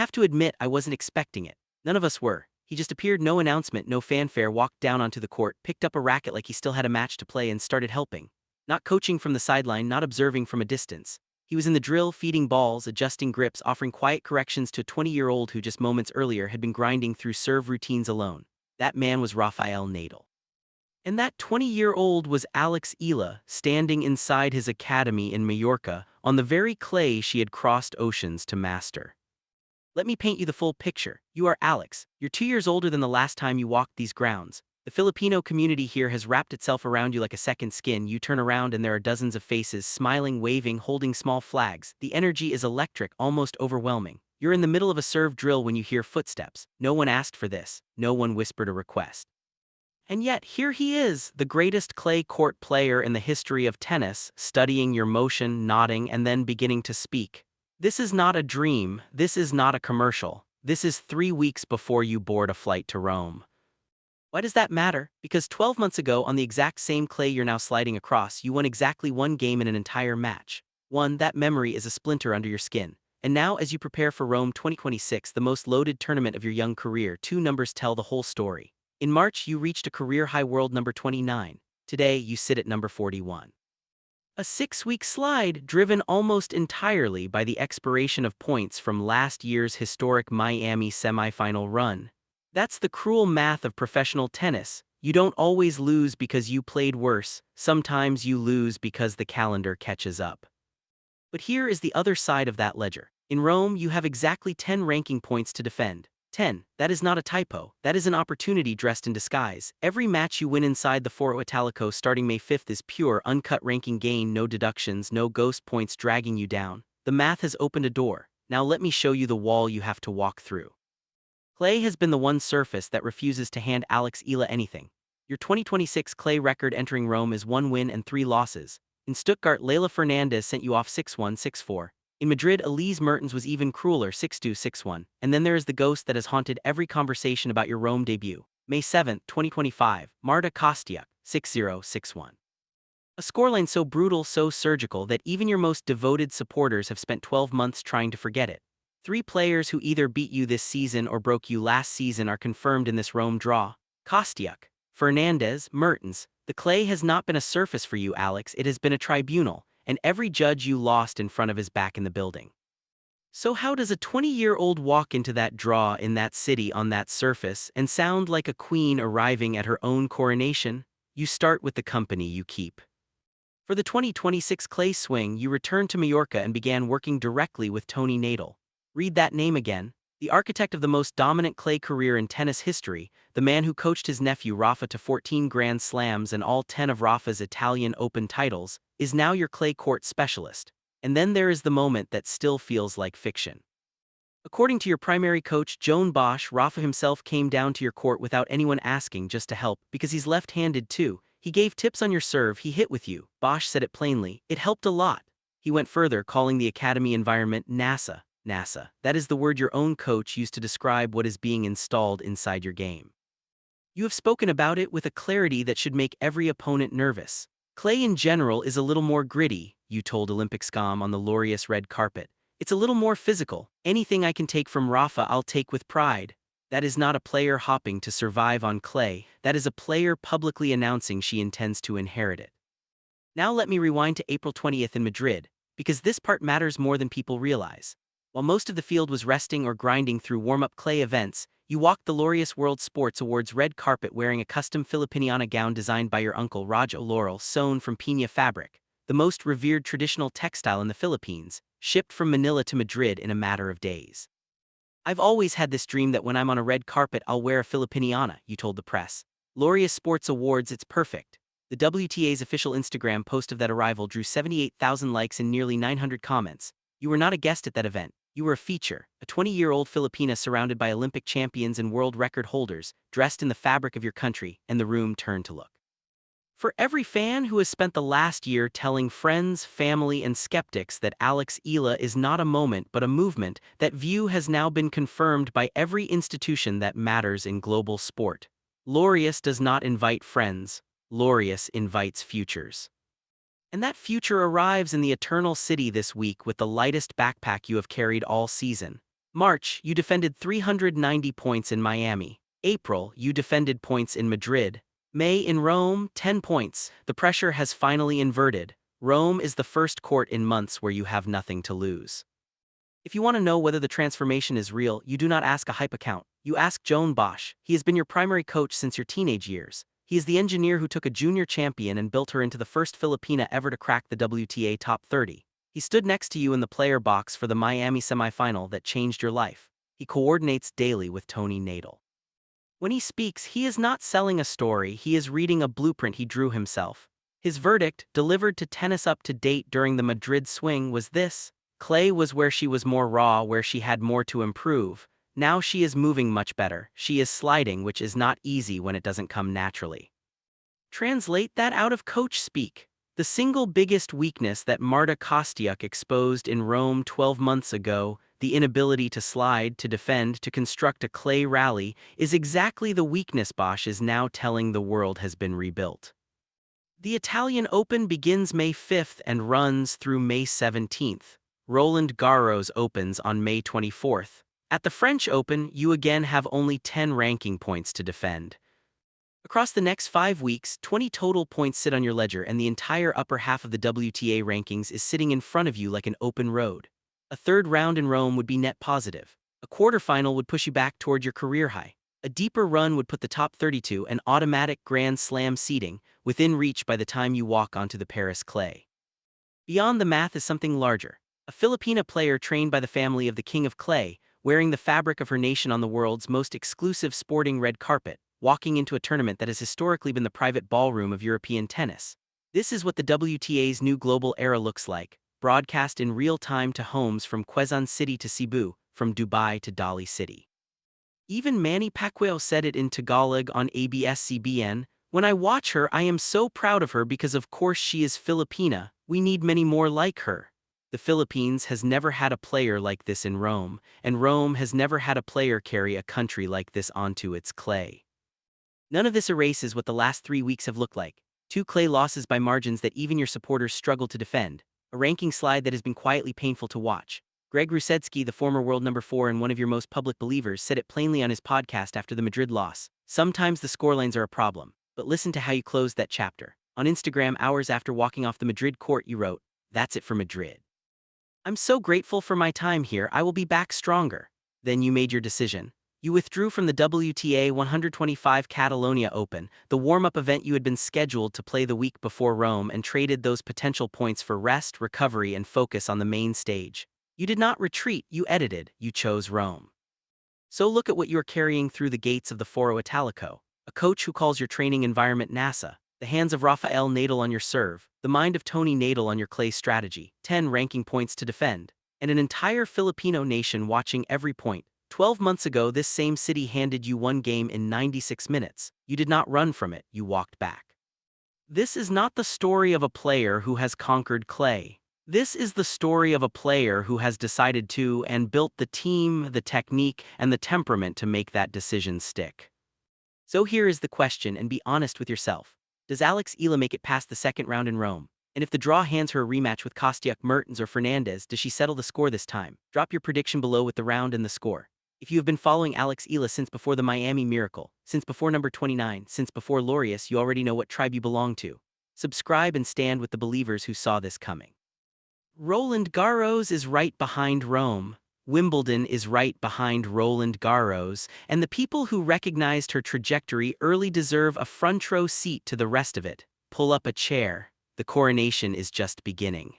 have to admit I wasn't expecting it. None of us were. He just appeared, no announcement, no fanfare, walked down onto the court, picked up a racket like he still had a match to play and started helping. Not coaching from the sideline, not observing from a distance. He was in the drill, feeding balls, adjusting grips, offering quiet corrections to a 20-year-old who just moments earlier had been grinding through serve routines alone. That man was Rafael Nadal. And that 20-year-old was Eala, standing inside his academy in Mallorca, on the very clay she had crossed oceans to master. Let me paint you the full picture. You are Alex. You're 2 years older than the last time you walked these grounds. The Filipino community here has wrapped itself around you like a second skin. You turn around and there are dozens of faces, smiling, waving, holding small flags. The energy is electric, almost overwhelming. You're in the middle of a serve drill when you hear footsteps. No one asked for this. No one whispered a request. And yet, here he is, the greatest clay court player in the history of tennis, studying your motion, nodding, and then beginning to speak. This is not a dream, this is not a commercial. This is 3 weeks before you board a flight to Rome. Why does that matter? Because 12 months ago, on the exact same clay you're now sliding across, you won exactly one game in an entire match. That memory is a splinter under your skin. And now, as you prepare for Rome 2026, the most loaded tournament of your young career, 2 numbers tell the whole story. In March, you reached a career-high world number 29. Today, you sit at number 41. A 6-week slide driven almost entirely by the expiration of points from last year's historic Miami semifinal run. That's the cruel math of professional tennis. You don't always lose because you played worse, sometimes you lose because the calendar catches up. But here is the other side of that ledger. In Rome, you have exactly 10 ranking points to defend. 10. That is not a typo, that is an opportunity dressed in disguise. Every match you win inside the Foro Italico starting May 5th is pure, uncut ranking gain, no deductions, no ghost points dragging you down. The math has opened a door. Now let me show you the wall you have to walk through. Clay has been the one surface that refuses to hand Eala anything. Your 2026 clay record entering Rome is 1 win and 3 losses. In Stuttgart, Leila Fernandez sent you off 6-1, 6-4. In Madrid, Elise Mertens was even crueler, 6-2, 6-1. And then there is the ghost that has haunted every conversation about your Rome debut. May 7, 2025, Marta Kostyuk, 6-0, 6-1. A scoreline so brutal, so surgical that even your most devoted supporters have spent 12 months trying to forget it. 3 players who either beat you this season or broke you last season are confirmed in this Rome draw. Kostyuk, Fernandez, Mertens. The clay has not been a surface for you, Alex, it has been a tribunal, and every judge you lost in front of is back in the building. So how does a 20-year-old walk into that draw in that city on that surface and sound like a queen arriving at her own coronation? You start with the company you keep. For the 2026 clay swing, you returned to Mallorca and began working directly with Tony Nadal. Read that name again. The architect of the most dominant clay career in tennis history, the man who coached his nephew Rafa to 14 Grand Slams and all 10 of Rafa's Italian Open titles, is now your clay court specialist. And then there is the moment that still feels like fiction. According to your primary coach, Joan Bosch, Rafa himself came down to your court without anyone asking, just to help, because he's left-handed too. He gave tips on your serve, he hit with you. Bosch said it plainly, it helped a lot. He went further, calling the academy environment NASA. NASA. That is the word your own coach used to describe what is being installed inside your game. You have spoken about it with a clarity that should make every opponent nervous. Clay in general is a little more gritty, you told Olympic scum on the glorious red carpet. It's a little more physical. Anything I can take from Rafa I'll take with pride. That is not a player hopping to survive on clay, that is a player publicly announcing she intends to inherit it. Now let me rewind to April 20th in Madrid, because this part matters more than people realize. While most of the field was resting or grinding through warm-up clay events, you walked the Laureus World Sports Awards red carpet wearing a custom Filipiniana gown designed by your uncle Raj Laurel, sewn from piña fabric, the most revered traditional textile in the Philippines, shipped from Manila to Madrid in a matter of days. I've always had this dream that when I'm on a red carpet I'll wear a Filipiniana, you told the press. Laureus Sports Awards, it's perfect. The WTA's official Instagram post of that arrival drew 78,000 likes and nearly 900 comments. You were not a guest at that event. You were a feature, a 20-year-old Filipina surrounded by Olympic champions and world record holders, dressed in the fabric of your country, and the room turned to look. For every fan who has spent the last year telling friends, family, and skeptics that Eala is not a moment but a movement, that view has now been confirmed by every institution that matters in global sport. Laureus does not invite friends, Laureus invites futures. And that future arrives in the Eternal City this week with the lightest backpack you have carried all season. March, you defended 390 points in Miami. April, you defended points in Madrid. May in Rome, 10 points. The pressure has finally inverted. Rome is the first court in months where you have nothing to lose. If you want to know whether the transformation is real, you do not ask a hype account. You ask Joan Bosch. He has been your primary coach since your teenage years. He is the engineer who took a junior champion and built her into the first Filipina ever to crack the WTA top 30. He stood next to you in the player box for the Miami semifinal that changed your life. He coordinates daily with Tony Nadal. When he speaks, he is not selling a story, he is reading a blueprint he drew himself. His verdict, delivered to Tennis Up to Date during the Madrid swing, was this: clay was where she was more raw, where she had more to improve. Now she is moving much better. She is sliding, which is not easy when it doesn't come naturally. Translate that out of coach speak. The single biggest weakness that Marta Kostyuk exposed in Rome 12 months ago, the inability to slide, to defend, to construct a clay rally, is exactly the weakness Bosch is now telling the world has been rebuilt. The Italian Open begins May 5th and runs through May 17th. Roland Garros opens on May 24th. At the French Open, you again have only 10 ranking points to defend. Across the next 5 weeks, 20 total points sit on your ledger, and the entire upper half of the WTA rankings is sitting in front of you like an open road. A third round in Rome would be net positive. A quarterfinal would push you back toward your career high. A deeper run would put the top 32, an automatic Grand Slam seeding, within reach by the time you walk onto the Paris clay. Beyond the math is something larger. A Filipina player trained by the family of the King of Clay, wearing the fabric of her nation on the world's most exclusive sporting red carpet, walking into a tournament that has historically been the private ballroom of European tennis. This is what the WTA's new global era looks like, broadcast in real time to homes from Quezon City to Cebu, from Dubai to Dali City. Even Manny Pacquiao said it in Tagalog on ABS-CBN, "When I watch her, I am so proud of her because of course she is Filipina. We need many more like her." The Philippines has never had a player like this in Rome, and Rome has never had a player carry a country like this onto its clay. None of this erases what the last 3 weeks have looked like. 2 clay losses by margins that even your supporters struggle to defend. A ranking slide that has been quietly painful to watch. Greg Rusedski, the former world number 4 and one of your most public believers, said it plainly on his podcast after the Madrid loss. Sometimes the scorelines are a problem, but listen to how you closed that chapter. On Instagram, hours after walking off the Madrid court, you wrote, "That's it for Madrid. I'm so grateful for my time here, I will be back stronger." Then you made your decision. You withdrew from the WTA 125 Catalonia Open, the warm-up event you had been scheduled to play the week before Rome, and traded those potential points for rest, recovery, and focus on the main stage. You did not retreat, you edited, you chose Rome. So look at what you are carrying through the gates of the Foro Italico. A coach who calls your training environment NASA, the hands of Rafael Nadal on your serve, the mind of Tony Nadal on your clay strategy, 10 ranking points to defend, and an entire Filipino nation watching every point. 12 months ago, this same city handed you one game in 96 minutes. You did not run from it, you walked back. This is not the story of a player who has conquered clay. This is the story of a player who has decided to and built the team, the technique, and the temperament to make that decision stick. So here is the question, and be honest with yourself. Does Alex Eala make it past the second round in Rome? And if the draw hands her a rematch with Kostyuk, Mertens, or Fernandez, does she settle the score this time? Drop your prediction below with the round and the score. If you have been following Alex Eala since before the Miami Miracle, since before number 29, since before Laureus, you already know what tribe you belong to. Subscribe and stand with the believers who saw this coming. Roland Garros is right behind Rome. Wimbledon is right behind Roland Garros, and the people who recognized her trajectory early deserve a front row seat to the rest of it. Pull up a chair. The coronation is just beginning.